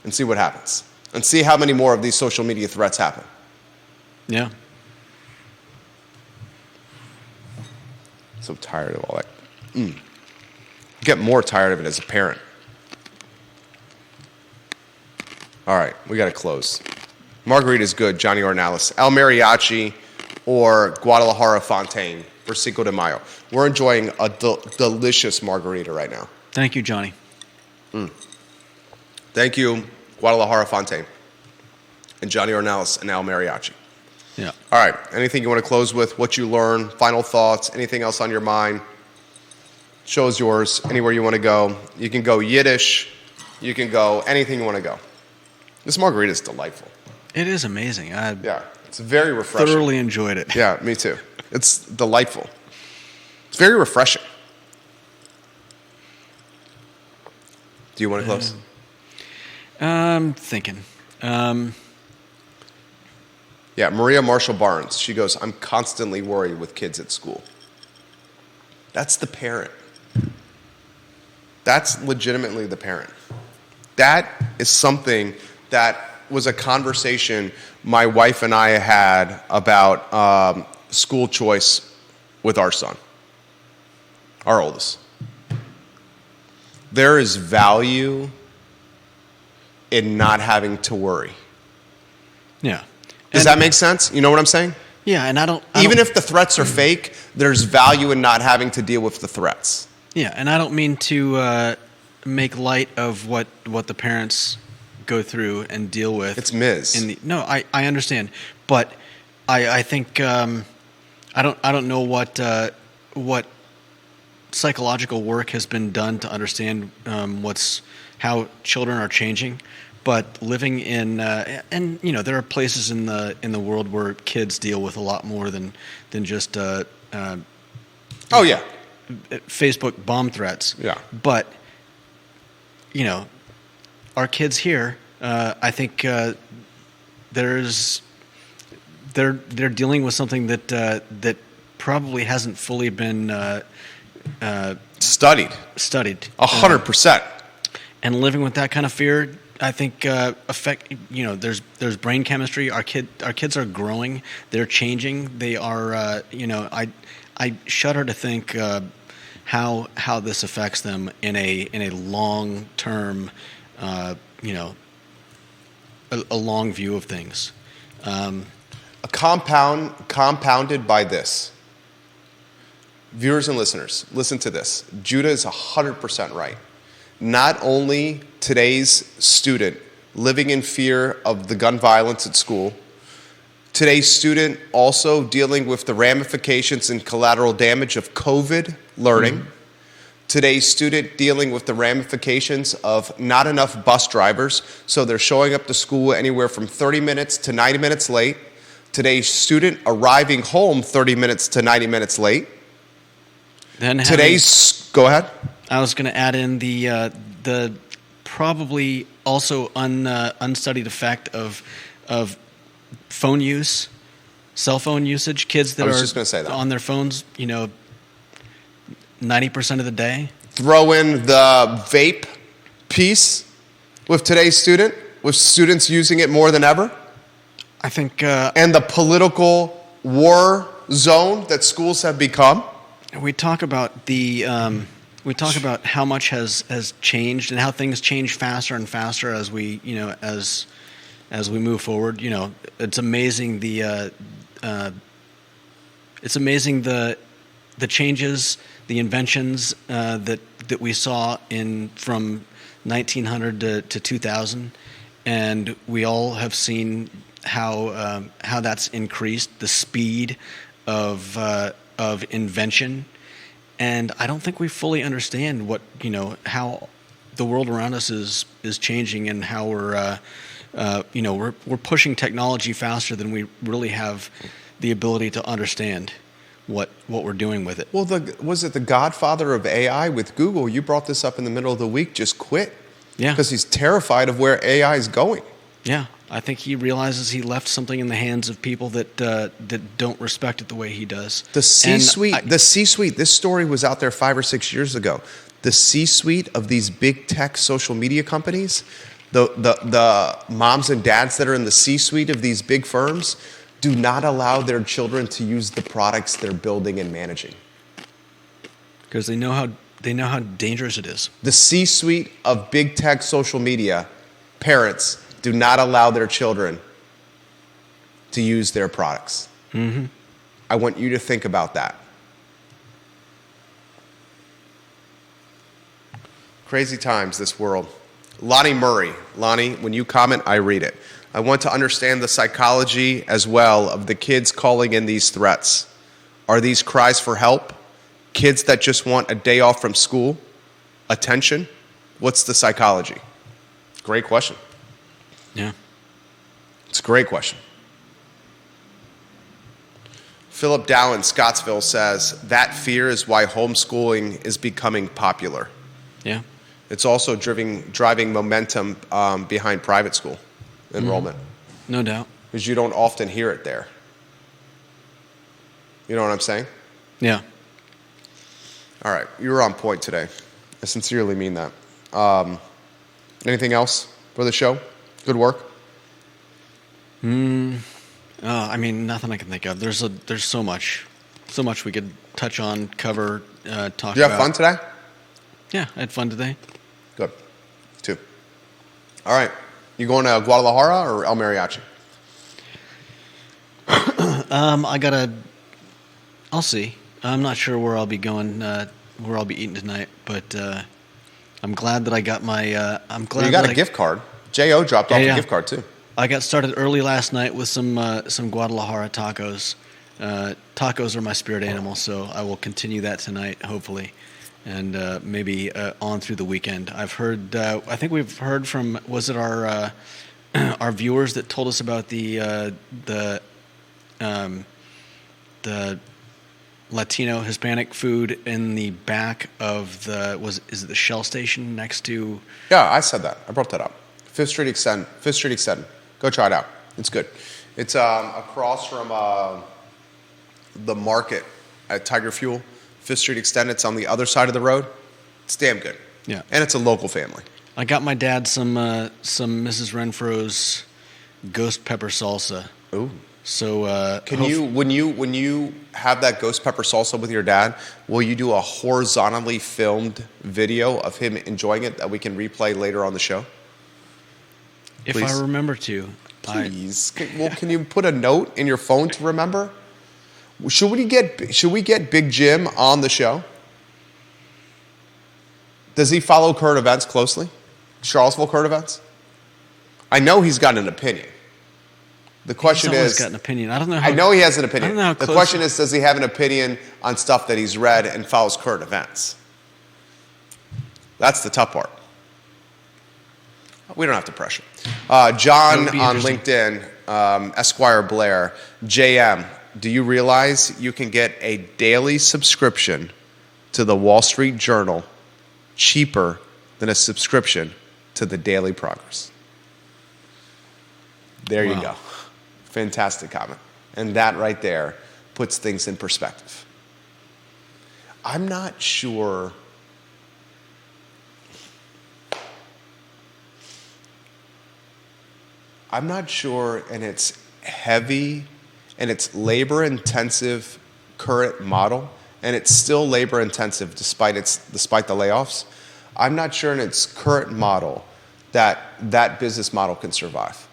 And see what happens. And see how many more of these social media threats happen. Yeah. So tired of all that. Get more tired of it as a parent. All right, we got to close. Margarita's good, Johnny Ornalis. El Mariachi or Guadalajara Fontaine for Cinco de Mayo. We're enjoying a delicious margarita right now. Thank you, Johnny. Thank you, Guadalajara Fontaine. And Johnny Ornalis and El Mariachi. Yeah. All right, anything you want to close with? What you learned? Final thoughts? Anything else on your mind? Show is yours. Anywhere you want to go. You can go Yiddish. You can go anything you want to go. This margarita is delightful. It is amazing. Yeah, it's very refreshing. Thoroughly enjoyed it. Yeah, me too. It's delightful. It's very refreshing. Do you want to close? I'm thinking. Yeah, Maria Marshall Barnes. She goes, I'm constantly worried with kids at school. That's the parent. That's legitimately the parent. That is something that was a conversation my wife and I had about school choice with our son, our oldest. There is value in not having to worry. Yeah. Does that make sense? You know what I'm saying? Yeah, and Even if the threats are fake, there's value in not having to deal with the threats. Yeah, and I don't mean to make light of what the parents go through and deal with. It's Ms. No, I understand, but I think I don't know what psychological work has been done to understand how children are changing. But living in and there are places in the world where kids deal with a lot more than just Facebook bomb threats. Yeah. But our kids here, I think they're dealing with something that probably hasn't fully been Studied. 100%. And living with that kind of fear, I think there's brain chemistry. Our kids are growing. They're changing. They are I shudder to think how this affects them in a long term a long view of things. Compounded by this. Viewers and listeners, listen to this. Judah is 100% right. Not only today's student living in fear of the gun violence at school, today's student also dealing with the ramifications and collateral damage of COVID learning. Mm-hmm. Today's student dealing with the ramifications of not enough bus drivers, so they're showing up to school anywhere from 30 minutes to 90 minutes late. Today's student arriving home 30 minutes to 90 minutes late. Go ahead. I was going to add in the probably also unstudied effect of phone use, cell phone usage. Kids that are on their phones, 90% of the day. Throw in the vape piece with today's student, with students using it more than ever. I think, and the political war zone that schools have become. We talk about how much has changed and how things change faster and faster as we as we move forward. It's amazing the changes, the inventions that we saw from 1900 to 2000, and we all have seen how that's increased the speed of invention. And I don't think we fully understand how the world around us is changing, and how we're pushing technology faster than we really have the ability to understand what we're doing with it. Well, was it the godfather of AI with Google? You brought this up in the middle of the week. Just quit. Yeah. Because he's terrified of where AI is going. Yeah. I think he realizes he left something in the hands of people that don't respect it the way he does. The C-suite. This story was out there 5 or 6 years ago. The C-suite of these big tech social media companies, the moms and dads that are in the C-suite of these big firms, do not allow their children to use the products they're building and managing. Because they know how dangerous it is. The C-suite of big tech social media, parents do not allow their children to use their products. Mm-hmm. I want you to think about that. Crazy times, this world. Lonnie Murray. Lonnie, when you comment, I read it. I want to understand the psychology as well of the kids calling in these threats. Are these cries for help? Kids that just want a day off from school? Attention? What's the psychology? Great question. Yeah. It's a great question. Philip Dow in Scottsville says, that fear is why homeschooling is becoming popular. Yeah. It's also driving momentum behind private school enrollment. Mm-hmm. No doubt. Because you don't often hear it there. You know what I'm saying? Yeah. All right. You were on point today. I sincerely mean that. Anything else for the show? Good work? Nothing I can think of. There's so much we could touch on, cover, talk about. Did you have fun today? Yeah, I had fun today. Good. Too. All right. You going to Guadalajara or El Mariachi? I'll see. I'm not sure where I'll be going, where I'll be eating tonight, but I'm glad that I got my. I'm glad You got a gift card. Jo dropped off a gift card too. I got started early last night with some Guadalajara tacos. Tacos are my spirit animal, so I will continue that tonight, hopefully, and maybe on through the weekend. I've heard. I think we've heard from. Was it our our viewers that told us about the Latino Hispanic food in the back of is it the Shell station next to? Yeah, I said that. I brought that up. Fifth Street Extend. Go try it out. It's good. It's across from the market at Tiger Fuel. Fifth Street Extend. It's on the other side of the road. It's damn good. Yeah, and it's a local family. I got my dad some Mrs. Renfro's ghost pepper salsa. Ooh. So when you have that ghost pepper salsa with your dad, will you do a horizontally filmed video of him enjoying it that we can replay later on the show? If I remember to. Please. Can you put a note in your phone to remember? Should we get Big Jim on the show? Does he follow current events closely? Charlottesville current events? I know he's got an opinion. The question he's always is, got an opinion. I don't know. I know he has an opinion. I don't know how the close question is, does he have an opinion on stuff that he's read and follows current events? That's the tough part. We don't have to pressure. John on LinkedIn, Esquire Blair, JM, do you realize you can get a daily subscription to the Wall Street Journal cheaper than a subscription to the Daily Progress? There you go. Fantastic comment. And that right there puts things in perspective. I'm not sure. And it's heavy and it's labor intensive current model, and it's still labor intensive despite the layoffs. I'm not sure in its current model that business model can survive.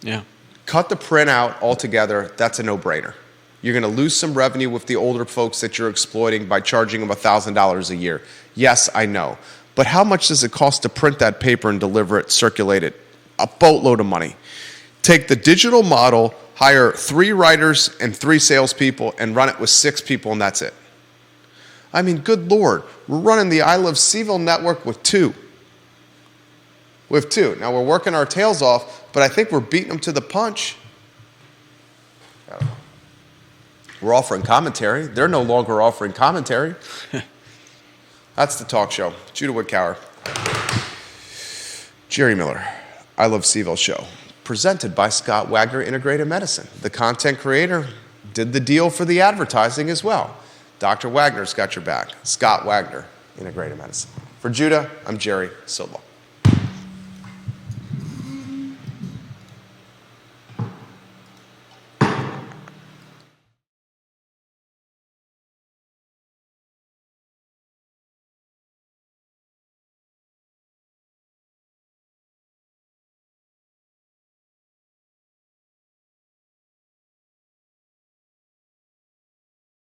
Yeah. Cut the print out altogether. That's a no-brainer. You're going to lose some revenue with the older folks that you're exploiting by charging them $1,000 a year. Yes, I know. But how much does it cost to print that paper and deliver it, circulate it? A boatload of money. Take the digital model, hire 3 writers and 3 salespeople, and run it with 6 people, and that's it. I mean, good Lord. We're running the I Love CVille Network with 2. Now, we're working our tails off, but I think we're beating them to the punch. I don't know. We're offering commentary. They're no longer offering commentary. That's the talk show. Judah Woodcower. Jerry Miller. I Love CVille Show. Presented by Scott Wagner Integrated Medicine. The content creator did the deal for the advertising as well. Dr. Wagner's got your back. Scott Wagner Integrated Medicine. For Judah, I'm Jerry. So long.